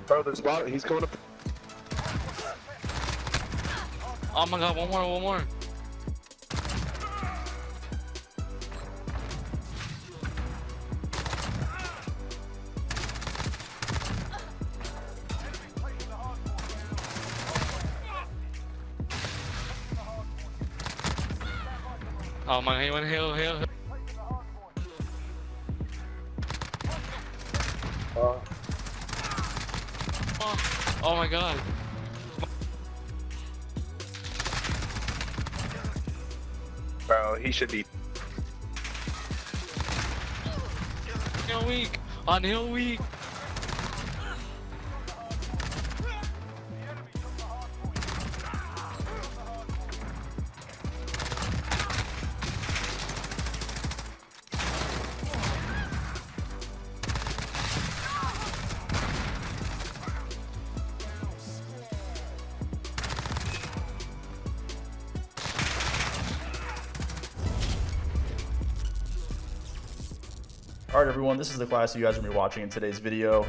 Bro, there's a lot. He's going up. Oh my god, one more. Oh my god, he went hill. Oh my god. Bro, he should be. Hill weak. On hill weak. Alright everyone, this is the class you guys are going to be watching in today's video.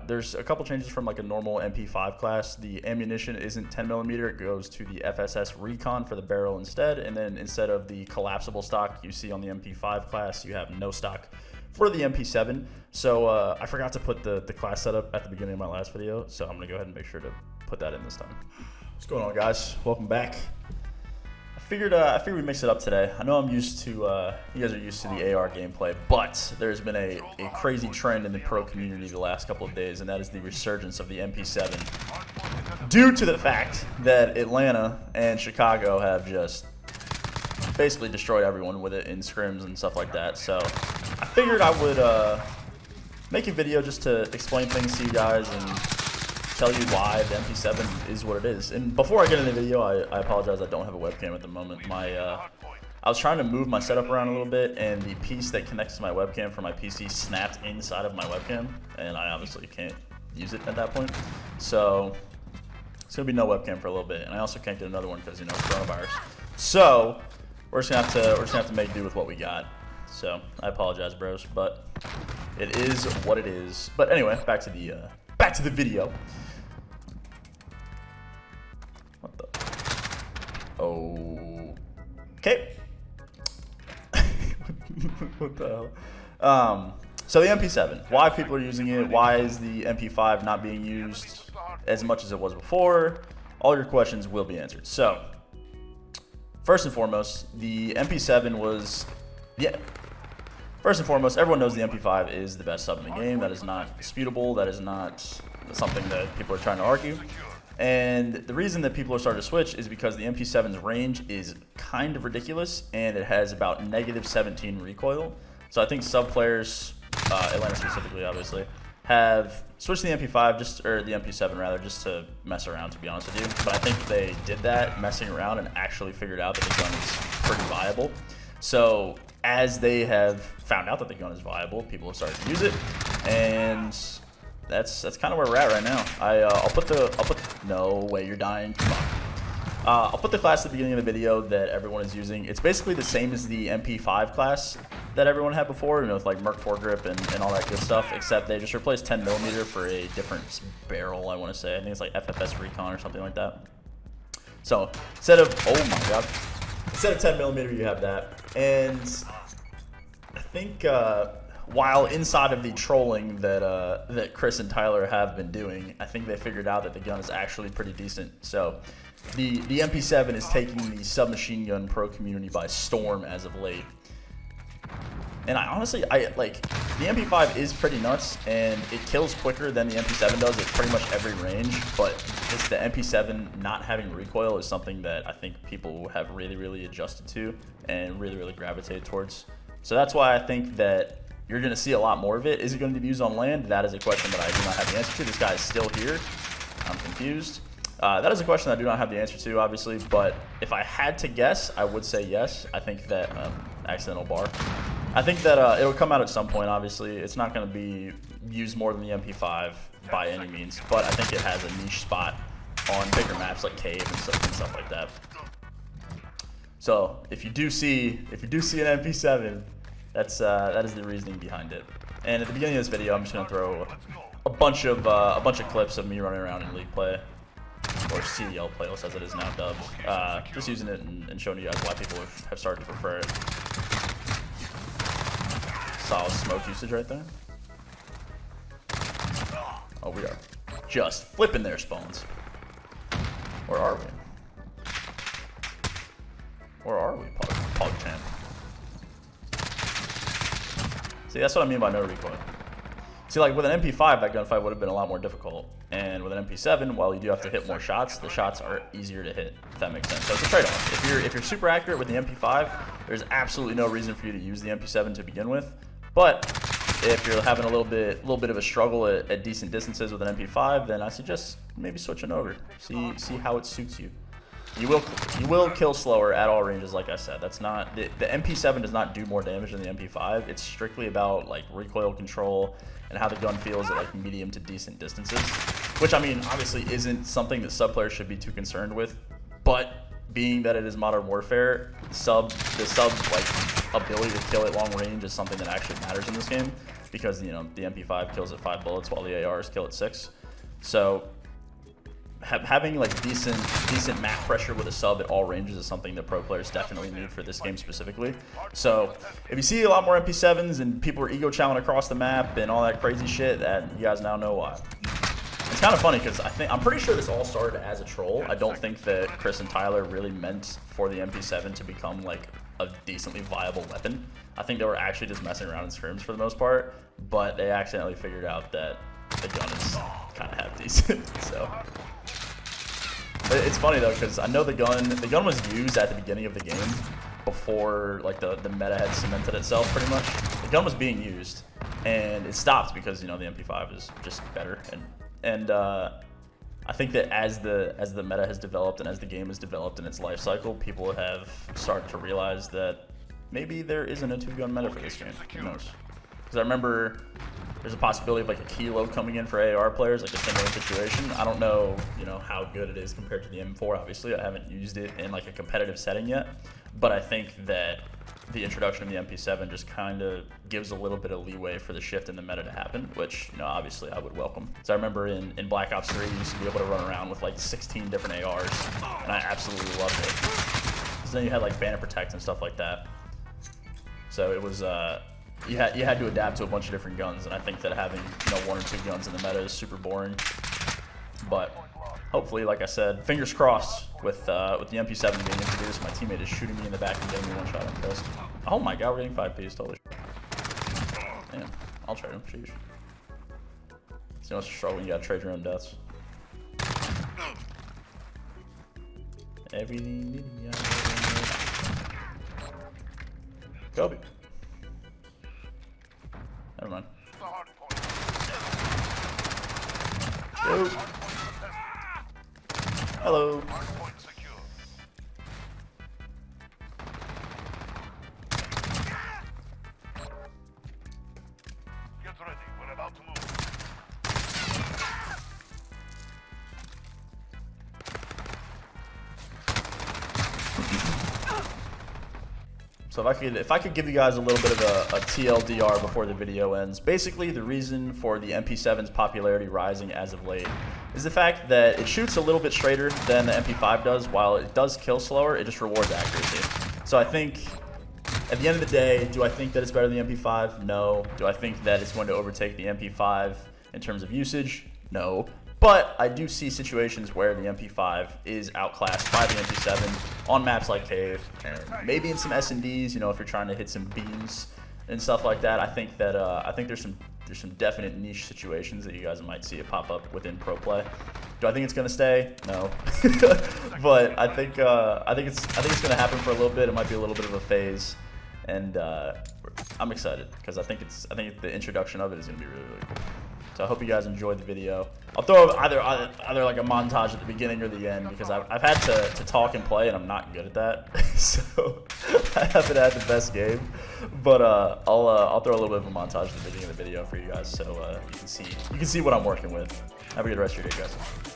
There's a couple changes from like a normal MP5 class. The ammunition isn't 10mm, it goes to the FSS Recon for the barrel instead, and then instead of the collapsible stock you see on the MP5 class, you have no stock for the MP7. So I forgot to put the class setup at the beginning of my last video, so I'm going to go ahead and make sure to put that in this time. What's going on, guys? Welcome back. I figured we mix it up today. I know I'm used to, you guys are used to the AR gameplay, but there's been a crazy trend in the pro community the last couple of days, and that is the resurgence of the MP7. Due to the fact that Atlanta and Chicago have just basically destroyed everyone with it in scrims and stuff like that. So I figured I would make a video just to explain things to you guys and tell you why the MP7 is what it is. And before I get into the video, I apologize, I don't have a webcam at the moment. I was trying to move my setup around a little bit, and the piece that connects to my webcam for my PC snapped inside of my webcam, and I obviously can't use it at that point. So it's gonna be no webcam for a little bit, and I also can't get another one because, you know, coronavirus. So we're just gonna have to make do with what we got. So I apologize, bros, but it is what it is. But anyway, back to the video. What the? Okay. What the hell? So the MP7. Why people are using it? Why is the MP5 not being used as much as it was before? All your questions will be answered. So, first and foremost, the MP7 was, First and foremost, everyone knows the MP5 is the best sub in the game. That is not disputable. That is not something that people are trying to argue. And the reason that people are starting to switch is because the MP7's range is kind of ridiculous, and it has about -17 recoil. So I think sub players, Atlanta specifically, obviously, have switched to the MP5 or the MP7 rather, just to mess around, to be honest with you. But I think they did that messing around and actually figured out that the gun is pretty viable. So as they have found out that the gun is viable, people have started to use it, and that's kind of where we're at right now. No way, you're dying. Come on. I'll put the class at the beginning of the video that everyone is using. It's basically the same as the MP5 class that everyone had before, you know, with like Merc foregrip and all that good stuff, except they just replaced 10mm for a different barrel, I want to say. I think it's like FFS Recon or something like that. So instead of, oh my god, instead of 10mm, you have that. And I think while inside of the trolling that Chris and Tyler have been doing, I think they figured out that the gun is actually pretty decent. So the MP7 is taking the submachine gun pro community by storm as of late. And I honestly, like, the MP5 is pretty nuts, and it kills quicker than the MP7 does at pretty much every range, but it's the MP7 not having recoil is something that I think people have really adjusted to and really gravitated towards. So that's why I think that you're going to see a lot more of it. Is it going to be used on land? That is a question that I do not have the answer to. This guy is still here. I'm confused. That is a question I do not have the answer to, obviously, but if I had to guess, I would say yes. I think that, accidental bar. I think that it'll come out at some point, obviously. It's not going to be used more than the MP5 by any means, but I think it has a niche spot on bigger maps like Cave and stuff like that. So if you do see an MP7, that is the reasoning behind it. And at the beginning of this video, I'm just going to throw a bunch of clips of me running around in league play, or CDL playlist as it is now dubbed. Just using it and showing you guys why people have started to prefer it. Solid smoke usage right there. Oh, we are just flipping their spawns. Where are we? Where are we, PogChamp? See, that's what I mean by no recoil. See, like with an MP5, that gunfight would have been a lot more difficult. And with an MP7, while you do have to hit more shots, the shots are easier to hit, if that makes sense. So it's a trade-off. If you're super accurate with the MP5, there's absolutely no reason for you to use the MP7 to begin with. But if you're having a little bit of a struggle at decent distances with an MP5, then I suggest maybe switching over. See how it suits you. You will kill slower at all ranges, like I said. That's not the MP7 does not do more damage than the MP5. It's strictly about like recoil control and how the gun feels at like medium to decent distances, which I mean obviously isn't something that sub players should be too concerned with. But being that it is Modern Warfare, the sub like ability to kill at long range is something that actually matters in this game, because you know the MP5 kills at 5 bullets while the ARs kill at 6. So having like decent map pressure with a sub at all ranges is something that pro players definitely need for this game specifically. So if you see a lot more MP7s and people are ego chowing across the map and all that crazy shit, that you guys now know why. It's kind of funny because I'm pretty sure this all started as a troll. I don't think that Chris and Tyler really meant for the MP7 to become like a decently viable weapon. I think they were actually just messing around in scrims for the most part, but they accidentally figured out that the gun is kind of half decent. So it's funny though, because I know the gun was used at the beginning of the game before like the meta had cemented itself pretty much. The gun was being used and it stopped because you know the MP5 is just better, and I think that as the meta has developed and as the game has developed in its life cycle, people have started to realize that maybe there isn't a 2-gun meta for this game. Who knows? Because I remember there's a possibility of like a kilo coming in for AR players, like a similar situation. I don't know, you know, how good it is compared to the M4. Obviously, I haven't used it in like a competitive setting yet, but I think that the introduction of the MP7 just kind of gives a little bit of leeway for the shift in the meta to happen, which, you know, obviously I would welcome. So I remember in Black Ops 3, you used to be able to run around with like 16 different ARs, and I absolutely loved it. Because then you had like Banner Protect and stuff like that. So it was you had to adapt to a bunch of different guns, and I think that having, you know, 1 or 2 guns in the meta is super boring. But hopefully, like I said, fingers crossed with the MP7 being introduced. My teammate is shooting me in the back and getting me 1 shot on post. Oh my god, we're getting 5 Ps, totally. Damn, I'll trade him. Sheesh. See what's the struggle when you gotta trade your own deaths. Everything. Kobe. Never mind. Yo. Hello. Get ready, we're about to move. So if I could give you guys a little bit of a TLDR before the video ends, basically the reason for the MP7's popularity rising as of late is the fact that it shoots a little bit straighter than the MP5 does. While it does kill slower, it just rewards accuracy. So I think at the end of the day, do I think that it's better than the MP5? No. Do I think that it's going to overtake the MP5 in terms of usage? No. But I do see situations where the MP5 is outclassed by the MP7 on maps like Cave, and maybe in some S&Ds, you know, if you're trying to hit some beams and stuff like that. I think that there's some definite niche situations that you guys might see it pop up within pro play. Do I think it's gonna stay? No. But I think it's gonna happen for a little bit. It might be a little bit of a phase, and I'm excited because I think the introduction of it is gonna be really, really cool. So I hope you guys enjoyed the video. I'll throw either like a montage at the beginning or the end, because I've had to talk and play, and I'm not good at that. So I haven't had the best game. But I'll throw a little bit of a montage at the beginning of the video for you guys, so you can see what I'm working with. Have a good rest of your day, guys.